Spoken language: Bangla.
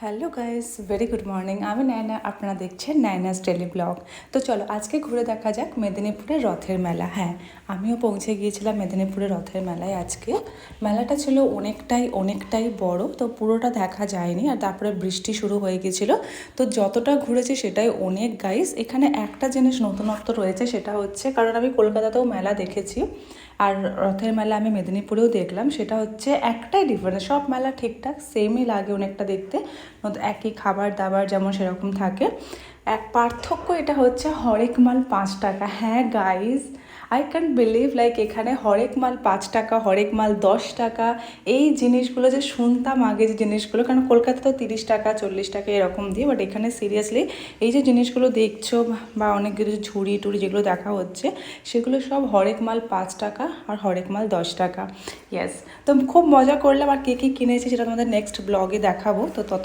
Hello guys, very good morning. আমি নায়না, আপনারা দেখছেন নায়নাস ডেলি ব্লগ। তো চলো আজকে ঘুরে দেখা যাক মেদিনীপুরের রথের মেলা। হ্যাঁ, আমিও পৌঁছে গিয়েছিলাম মেদিনীপুরের রথের মেলায়। আজকে মেলাটা ছিল অনেকটাই বড়, তো পুরোটা দেখা যায়নি। আর তারপরে বৃষ্টি শুরু হয়ে গেছিলো, তো যতটা ঘুরেছি সেটাই অনেক গাইস। এখানে একটা জিনিস নতুনত্ব রয়েছে, সেটা হচ্ছে, কারণ আমি কলকাতাতেও মেলা দেখেছি আর রথের মেলা আমি মেদিনীপুরেও দেখলাম, সেটা হচ্ছে একটাই ডিফারেন্স। সব মেলা ঠিকঠাক সেমই লাগে অনেকটা দেখতে, একই খাবার দাবার যেমন সেরকম থাকে। এক পার্থক্য এটা হচ্ছে হরেক মাল 5 টাকা। হ্যাঁ guys, I can believe, like এখানে হরেক মাল 5 টাকা, হরেক মাল 10 টাকা। এই জিনিসগুলো যে শুনতাম আগে, যে জিনিসগুলো, কারণ কলকাতা তো 30 টাকা 40 টাকা এরকম দিয়ে, বাট এখানে সিরিয়াসলি এই যে জিনিসগুলো দেখছো বা অনেক কিছু ঝুড়ি টুড়ি যেগুলো দেখা হচ্ছে, সেগুলো সব হরেক মাল 5 টাকা আর হরেক মাল 10 টাকা। ইয়েস, তো খুব মজা করলাম। আর কী কী কিনেছি সেটা তোমাদের নেক্সট ব্লগে দেখাবো। তো তত